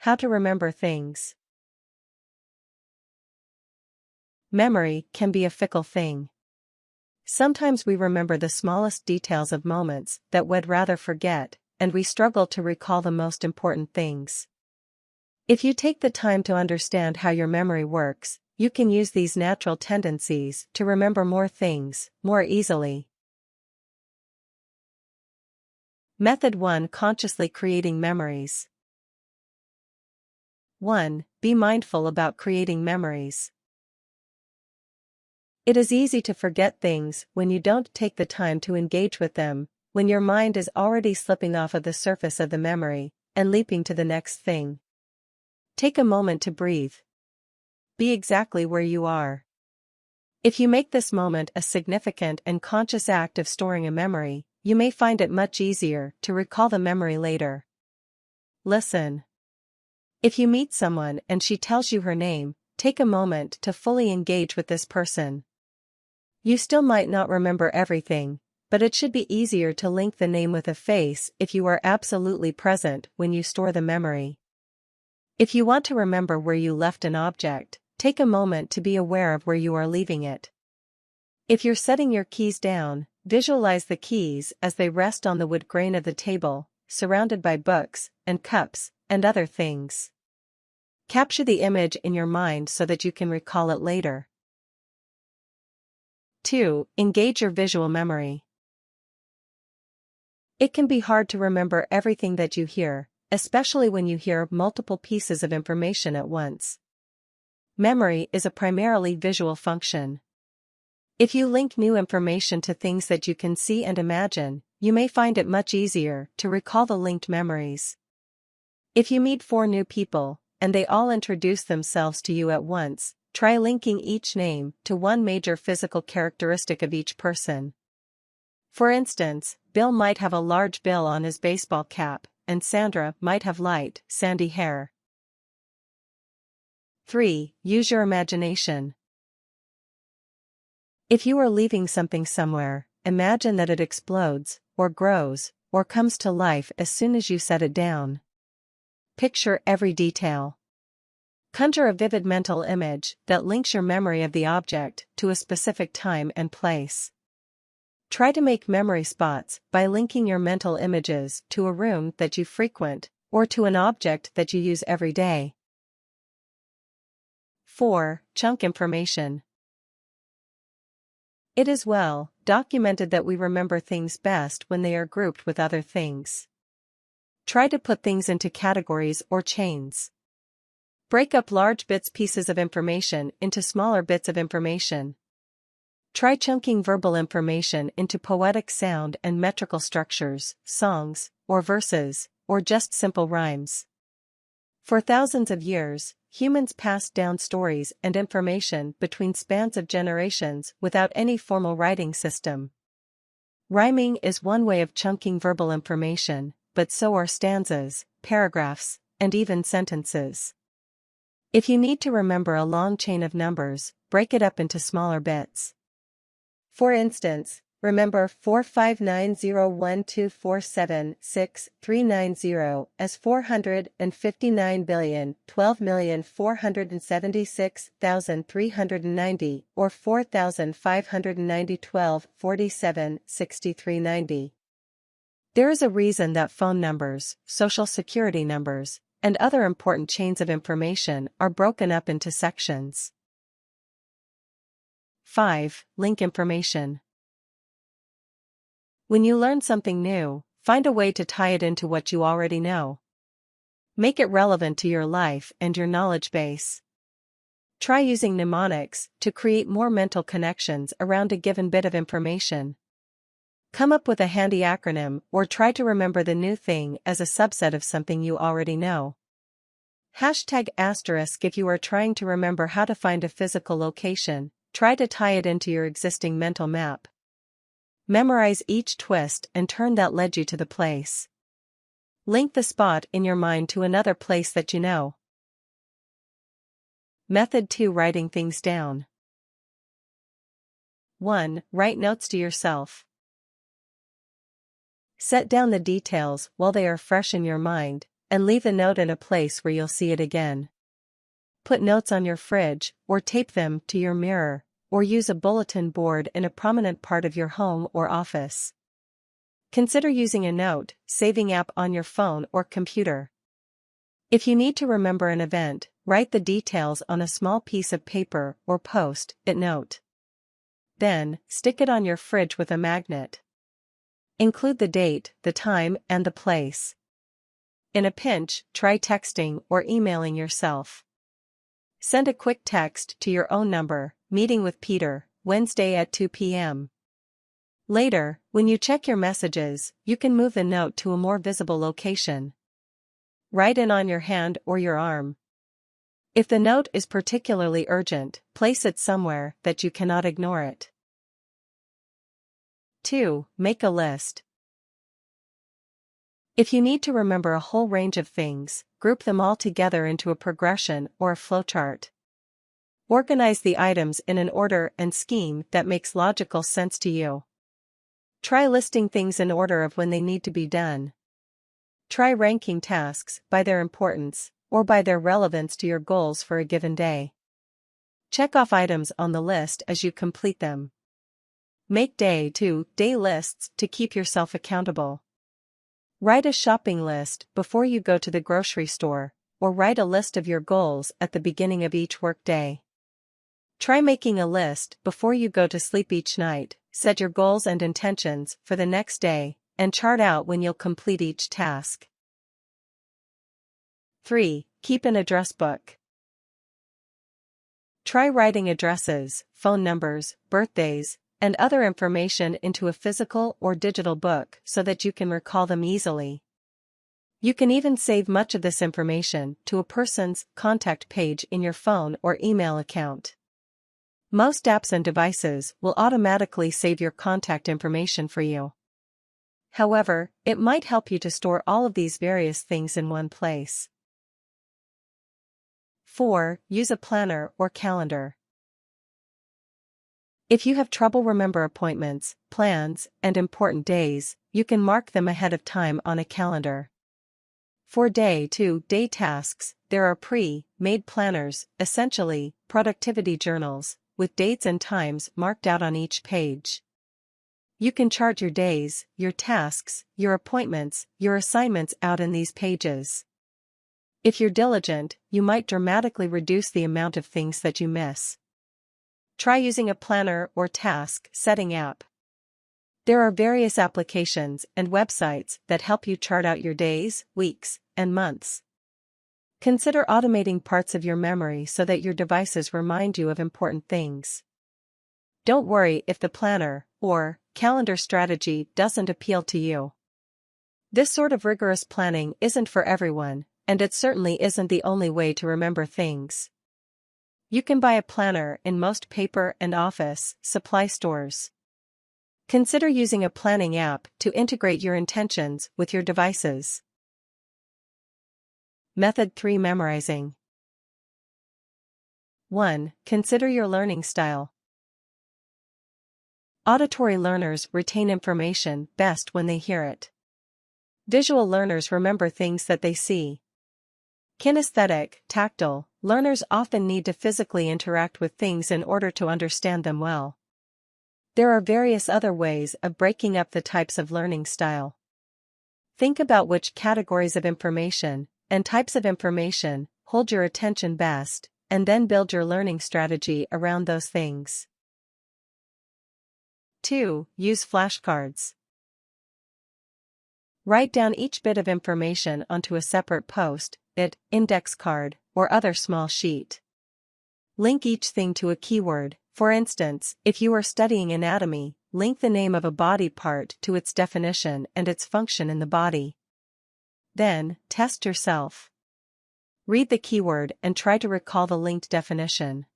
How to remember things. Memory can be a fickle thing. Sometimes we remember the smallest details of moments that we'd rather forget, and we struggle to recall the most important things. If you take the time to understand how your memory works, you can use these natural tendencies to remember more things more easily. Method 1: Consciously creating memories. 1. Be mindful about creating memories. It is easy to forget things when you don't take the time to engage with them, when your mind is already slipping off of the surface of the memory and leaping to the next thing. Take a moment to breathe. Be exactly where you are. If you make this moment a significant and conscious act of storing a memory, you may find it much easier to recall the memory later. Listen. If you meet someone and she tells you her name, take a moment to fully engage with this person. You still might not remember everything, but it should be easier to link the name with a face if you are absolutely present when you store the memory. If you want to remember where you left an object, take a moment to be aware of where you are leaving it. If you're setting your keys down, visualize the keys as they rest on the wood grain of the table, surrounded by books and cups and other things. Capture the image in your mind so that you can recall it later. 2. Engage your visual memory. It can be hard to remember everything that you hear, especially when you hear multiple pieces of information at once. Memory is a primarily visual function. If you link new information to things that you can see and imagine, you may find it much easier to recall the linked memories. If you meet 4 new people, and they all introduce themselves to you at once, try linking each name to one major physical characteristic of each person. For instance, Bill might have a large bill on his baseball cap, and Sandra might have light, sandy hair. 3. Use your imagination. If you are leaving something somewhere, imagine that it explodes, or grows, or comes to life as soon as you set it down. Picture every detail. Conjure a vivid mental image that links your memory of the object to a specific time and place. Try to make memory spots by linking your mental images to a room that you frequent, or to an object that you use every day. 4. Chunk information. It is well documented that we remember things best when they are grouped with other things. Try to put things into categories or chains. Break up large pieces of information into smaller bits of information. Try chunking verbal information into poetic sound and metrical structures, songs, or verses, or just simple rhymes. For thousands of years, humans passed down stories and information between spans of generations without any formal writing system. Rhyming is one way of chunking verbal information, but so are stanzas, paragraphs, and even sentences. If you need to remember a long chain of numbers, break it up into smaller bits. For instance, remember 459012476,390 as 459,012,476,390 or 4,590,12,47,6390. There is a reason that phone numbers, social security numbers, and other important chains of information are broken up into sections. 5. Link information. When you learn something new, find a way to tie it into what you already know. Make it relevant to your life and your knowledge base. Try using mnemonics to create more mental connections around a given bit of information. Come up with a handy acronym or try to remember the new thing as a subset of something you already know. #** if you are trying to remember how to find a physical location, try to tie it into your existing mental map. Memorize each twist and turn that led you to the place. Link the spot in your mind to another place that you know. Method 2: Writing things down. 1. Write notes to yourself. Set down the details while they are fresh in your mind, and leave the note in a place where you'll see it again. Put notes on your fridge, or tape them to your mirror, or use a bulletin board in a prominent part of your home or office. Consider using a note-saving app on your phone or computer. If you need to remember an event, write the details on a small piece of paper or post-it note. Then, stick it on your fridge with a magnet. Include the date, the time, and the place. In a pinch, try texting or emailing yourself. Send a quick text to your own number, "Meeting with Peter, Wednesday at 2 p.m. Later, when you check your messages, you can move the note to a more visible location. Write it on your hand or your arm. If the note is particularly urgent, place it somewhere that you cannot ignore it. 2. Make a list. If you need to remember a whole range of things, group them all together into a progression or a flowchart. Organize the items in an order and scheme that makes logical sense to you. Try listing things in order of when they need to be done. Try ranking tasks by their importance, or by their relevance to your goals for a given day. Check off items on the list as you complete them. Make day-to-day lists to keep yourself accountable. Write a shopping list before you go to the grocery store, or write a list of your goals at the beginning of each workday. Try making a list before you go to sleep each night, set your goals and intentions for the next day, and chart out when you'll complete each task. 3. Keep an address book. Try writing addresses, phone numbers, birthdays, and other information into a physical or digital book so that you can recall them easily. You can even save much of this information to a person's contact page in your phone or email account. Most apps and devices will automatically save your contact information for you. However, it might help you to store all of these various things in one place. 4. Use a planner or calendar. If you have trouble remember appointments, plans, and important days, you can mark them ahead of time on a calendar. For day-to-day tasks, there are pre-made planners, essentially productivity journals, with dates and times marked out on each page. You can chart your days, your tasks, your appointments, your assignments out in these pages. If you're diligent, you might dramatically reduce the amount of things that you miss. Try using a planner or task setting app. There are various applications and websites that help you chart out your days, weeks, and months. Consider automating parts of your memory so that your devices remind you of important things. Don't worry if the planner or calendar strategy doesn't appeal to you. This sort of rigorous planning isn't for everyone, and it certainly isn't the only way to remember things. You can buy a planner in most paper and office supply stores. Consider using a planning app to integrate your intentions with your devices. Method 3. Memorizing. 1. Consider your learning style. Auditory learners retain information best when they hear it. Visual learners remember things that they see. Kinesthetic, tactile, learners often need to physically interact with things in order to understand them well. There are various other ways of breaking up the types of learning style. Think about which categories of information and types of information hold your attention best, and then build your learning strategy around those things. 2. Use flashcards. Write down each bit of information onto a separate post-it, index card, or other small sheet. Link each thing to a keyword. For instance, if you are studying anatomy, link the name of a body part to its definition and its function in the body. Then, test yourself. Read the keyword and try to recall the linked definition.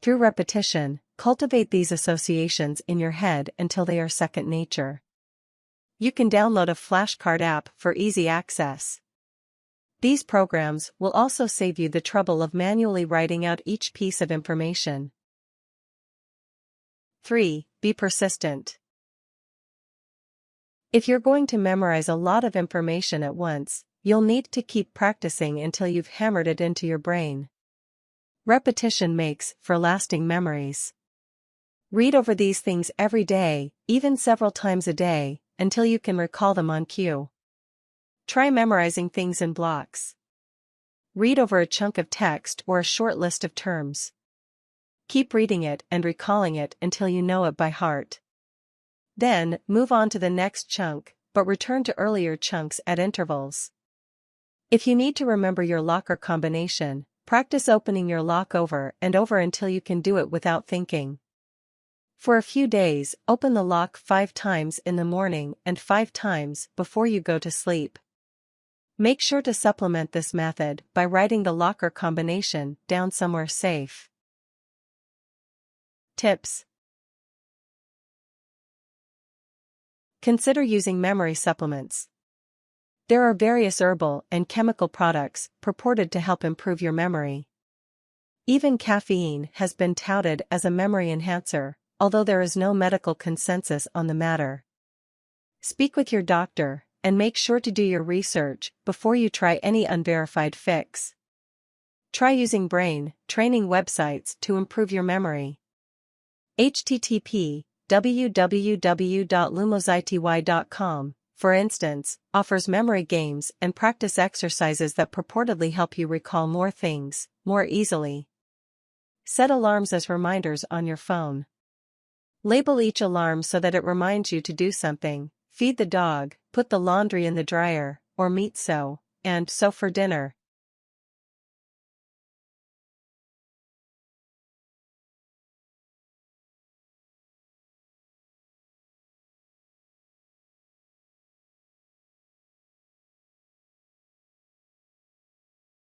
Through repetition, cultivate these associations in your head until they are second nature. You can download a flashcard app for easy access. These programs will also save you the trouble of manually writing out each piece of information. 3. Be persistent. If you're going to memorize a lot of information at once, you'll need to keep practicing until you've hammered it into your brain. Repetition makes for lasting memories. Read over these things every day, even several times a day, until you can recall them on cue. Try memorizing things in blocks. Read over a chunk of text or a short list of terms. Keep reading it and recalling it until you know it by heart. Then, move on to the next chunk, but return to earlier chunks at intervals. If you need to remember your locker combination, practice opening your lock over and over until you can do it without thinking. For a few days, open the lock 5 times in the morning and 5 times before you go to sleep. Make sure to supplement this method by writing the locker combination down somewhere safe. Tips. Consider using memory supplements. There are various herbal and chemical products purported to help improve your memory. Even caffeine has been touted as a memory enhancer, although there is no medical consensus on the matter. Speak with your doctor, and make sure to do your research before you try any unverified fix. Try using brain training websites to improve your memory. http://www.lumosity.com, for instance, offers memory games and practice exercises that purportedly help you recall more things more easily. Set alarms as reminders on your phone. Label each alarm so that it reminds you to do something: feed the dog, put the laundry in the dryer, or meet so, and so for dinner.